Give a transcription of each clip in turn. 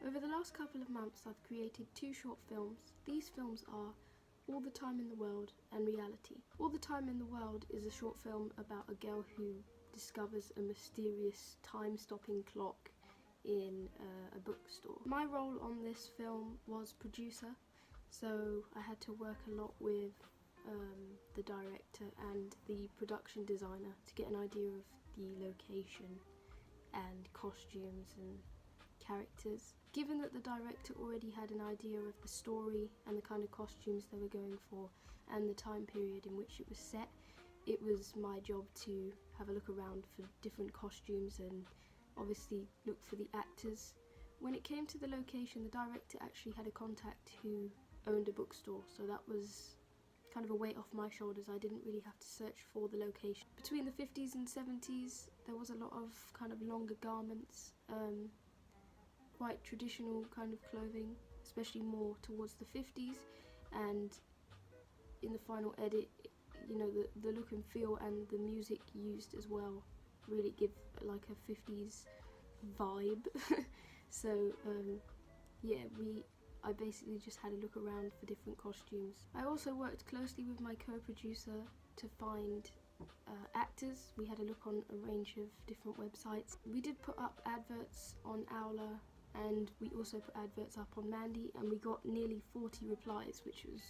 Over the last couple of months I've created 2 short films. These films are All the Time in the World and Reality. All the Time in the World is a short film about a girl who discovers a mysterious time-stopping clock in a bookstore. My role on this film was producer, so I had to work a lot with the director and the production designer to get an idea of the location and costumes and characters. Given that the director already had an idea of the story and the kind of costumes they were going for and the time period in which it was set, it was my job to have a look around for different costumes and obviously look for the actors. When it came to the location, the director actually had a contact who owned a bookstore, so that was kind of a weight off my shoulders. I didn't really have to search for the location. Between the 50s and 70s there was a lot of kind of longer garments, quite traditional kind of clothing, especially more towards the 50s, and in the final edit, you know, the look and feel and the music used as well really give like a 50s vibe. So yeah, I basically just had a look around for different costumes. I also worked closely with my co-producer to find actors. We had a look on a range of different websites. We did put up adverts on Owler, and we also put adverts up on Mandy, and we got nearly 40 replies, which was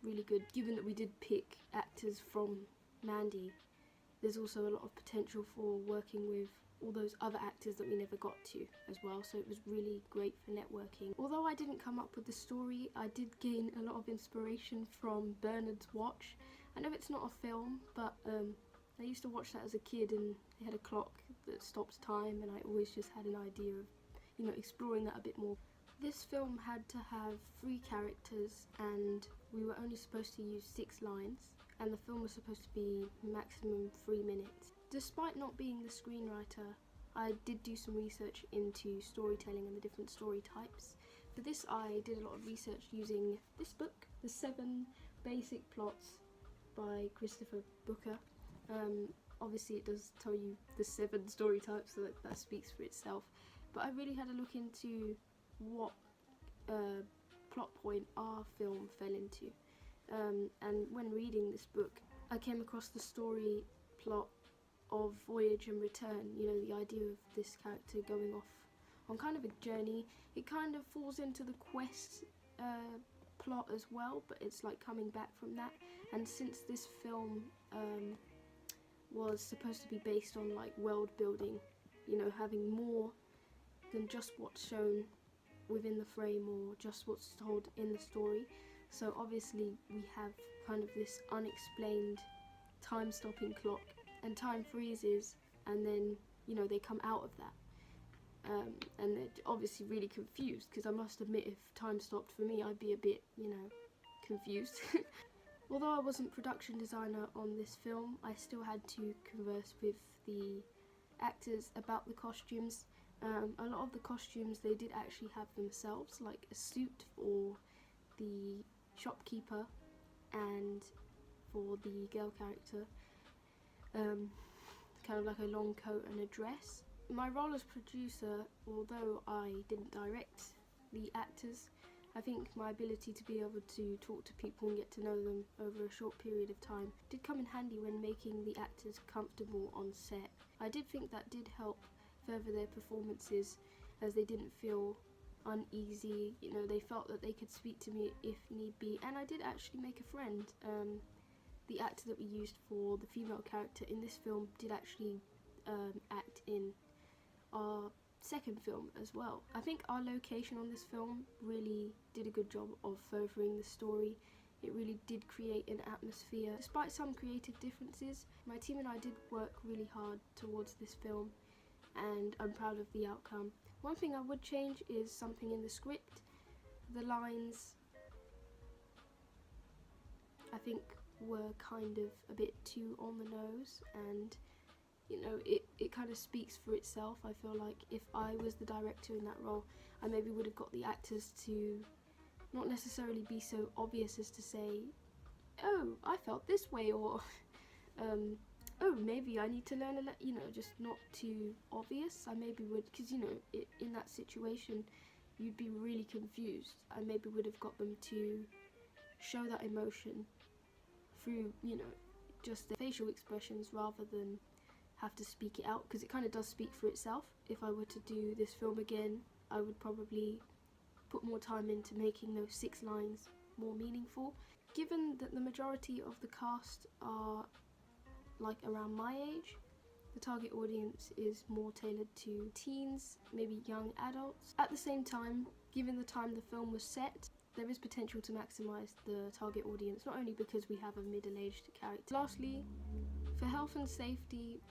really good. Given that we did pick actors from Mandy, there's also a lot of potential for working with all those other actors that we never got to as well, so it was really great for networking. Although I didn't come up with the story, I did gain a lot of inspiration from Bernard's Watch. I know it's not a film, but I used to watch that as a kid, and they had a clock that stops time, and I always just had an idea of, you know, exploring that a bit more. This film had to have 3 characters, and we were only supposed to use 6 lines, and the film was supposed to be maximum 3 minutes. Despite not being the screenwriter, I did do some research into storytelling and the different story types. For this I did a lot of research using this book, The 7 Basic Plots by Christopher Booker. Obviously it does tell you the 7 story types, so that speaks for itself. But I really had a look into what plot point our film fell into. And when reading this book, I came across the story plot of Voyage and Return, you know, the idea of this character going off on kind of a journey. It kind of falls into the quest plot as well, but it's like coming back from that. And since this film was supposed to be based on like world building, you know, having more than just what's shown within the frame or just what's told in the story, so obviously we have kind of this unexplained time-stopping clock, and time freezes, and then, you know, they come out of that, and they're obviously really confused, because I must admit, if time stopped for me, I'd be a bit, you know, confused. Although I wasn't production designer on this film, I still had to converse with the actors about the costumes. A lot of the costumes they did actually have themselves, like a suit for the shopkeeper and for the girl character, kind of like a long coat and a dress. My role as producer, although I didn't direct the actors, I think my ability to be able to talk to people and get to know them over a short period of time did come in handy when making the actors comfortable on set. I did think that did help further their performances, as they didn't feel uneasy, you know, they felt that they could speak to me if need be. And I did actually make a friend. The actor that we used for the female character in this film did actually act in our second film as well. I think our location on this film really did a good job of furthering the story. It really did create an atmosphere. Despite some creative differences, my team and I did work really hard towards this film, and I'm proud of the outcome. One thing I would change is something in the script. The lines, I think, were kind of a bit too on the nose, and you know, it kind of speaks for itself. I feel like if I was the director in that role, I maybe would have got the actors to not necessarily be so obvious as to say, oh, I felt this way, or oh, maybe I need to learn you know, just not too obvious. I maybe would, because, you know, in that situation, you'd be really confused. I maybe would have got them to show that emotion through, you know, just the facial expressions rather than have to speak it out, because it kind of does speak for itself. If I were to do this film again, I would probably put more time into making those 6 lines more meaningful. Given that the majority of the cast are like around my age, the target audience is more tailored to teens, maybe young adults. At the same time, given the time the film was set, there is potential to maximise the target audience, not only because we have a middle-aged character. Lastly, for health and safety,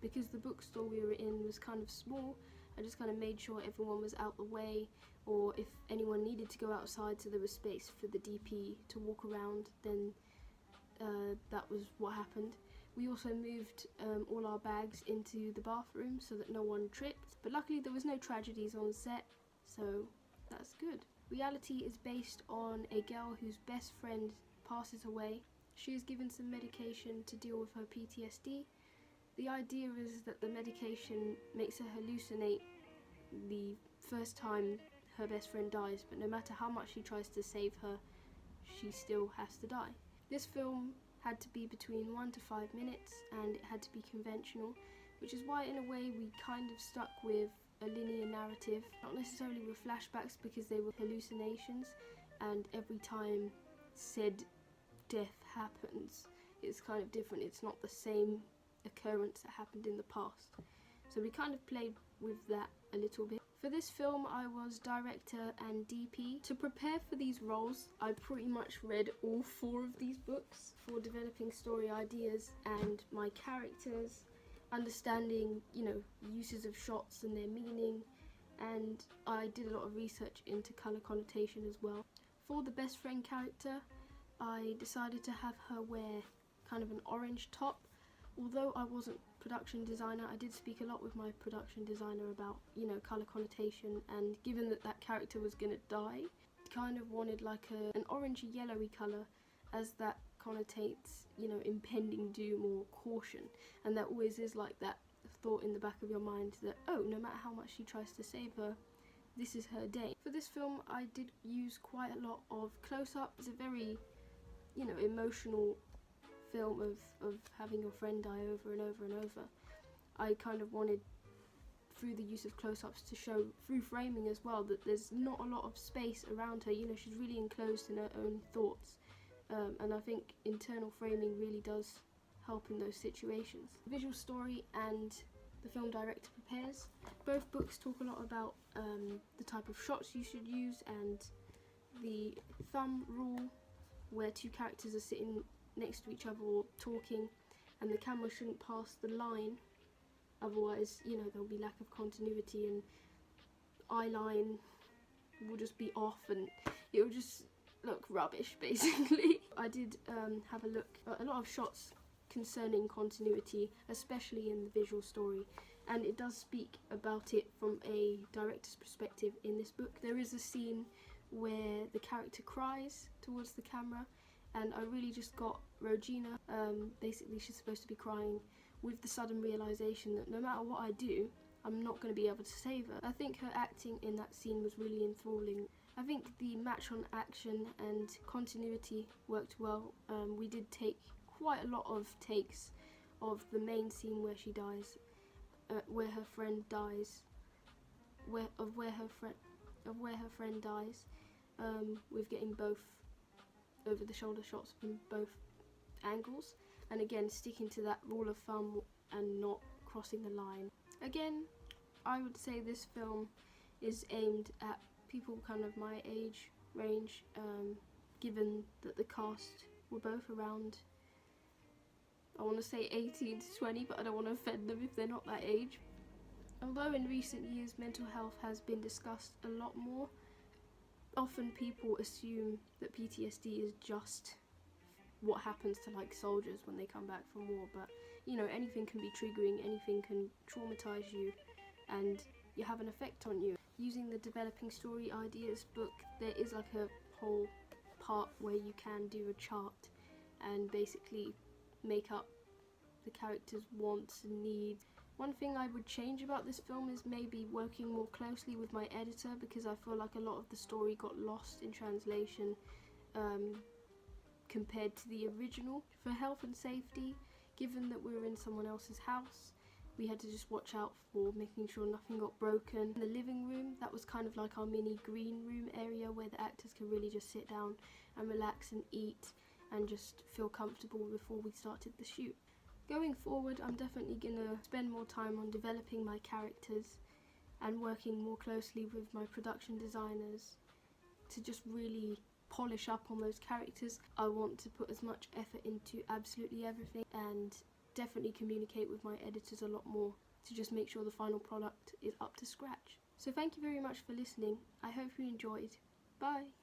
because the bookstore we were in was kind of small, I just kind of made sure everyone was out the way, or if anyone needed to go outside so there was space for the DP to walk around, then that was what happened. We also moved all our bags into the bathroom so that no one tripped, but luckily there was no tragedies on set, so that's good. Reality is based on a girl whose best friend passes away. She is given some medication to deal with her PTSD. The idea is that the medication makes her hallucinate the first time her best friend dies, but no matter how much she tries to save her, she still has to die. This film had to be between 1 to 5 minutes, and it had to be conventional, which is why in a way we kind of stuck with a linear narrative, not necessarily with flashbacks because they were hallucinations, and every time said death happens, it's kind of different. It's not the same occurrence that happened in the past. So we kind of played with that a little bit. For this film, I was director and DP. To prepare for these roles, I pretty much read all 4 of these books for developing story ideas and my characters, understanding, you know, uses of shots and their meaning, and I did a lot of research into colour connotation as well. For the best friend character, I decided to have her wear kind of an orange top. Although I wasn't production designer, I did speak a lot with my production designer about, you know, colour connotation, and given that that character was going to die, kind of wanted like an orangey yellowy colour, as that connotates, you know, impending doom or caution, and that always is like that thought in the back of your mind that, oh, no matter how much she tries to save her, this is her day. For this film, I did use quite a lot of close-up. It's a very, you know, emotional film of having your friend die over and over and over. I kind of wanted, through the use of close-ups, to show through framing as well that there's not a lot of space around her. You know, she's really enclosed in her own thoughts, and I think internal framing really does help in those situations. The visual story and the film director prepares. Both books talk a lot about the type of shots you should use and the thumb rule, where 2 characters are sitting next to each other or talking, and the camera shouldn't pass the line, otherwise, you know, there'll be lack of continuity and eye line will just be off and it'll just look rubbish basically. I did have a look at a lot of shots concerning continuity, especially in the visual story, and it does speak about it from a director's perspective in this book. There is a scene where the character cries towards the camera, and I really just got Regina, basically she's supposed to be crying, with the sudden realisation that no matter what I do, I'm not going to be able to save her. I think her acting in that scene was really enthralling. I think the match on action and continuity worked well. We did take quite a lot of takes of the main scene where she dies, where her friend dies, where her friend dies, with getting both over the shoulder shots from both angles, and again sticking to that rule of thumb and not crossing the line. Again, I would say this film is aimed at people kind of my age range, given that the cast were both around, I want to say 18 to 20, but I don't want to offend them if they're not that age. Although in recent years mental health has been discussed a lot more, often people assume that PTSD is just what happens to like soldiers when they come back from war, but you know, anything can be triggering, anything can traumatize you and you have an effect on you. Using the developing story ideas book, there is like a whole part where you can do a chart and basically make up the character's wants and needs, One thing I would change about this film is maybe working more closely with my editor, because I feel like a lot of the story got lost in translation compared to the original. For health and safety, given that we were in someone else's house, we had to just watch out for making sure nothing got broken. In the living room, that was kind of like our mini green room area where the actors could really just sit down and relax and eat and just feel comfortable before we started the shoot. Going forward, I'm definitely gonna spend more time on developing my characters and working more closely with my production designers to just really polish up on those characters. I want to put as much effort into absolutely everything and definitely communicate with my editors a lot more to just make sure the final product is up to scratch. So thank you very much for listening. I hope you enjoyed. Bye!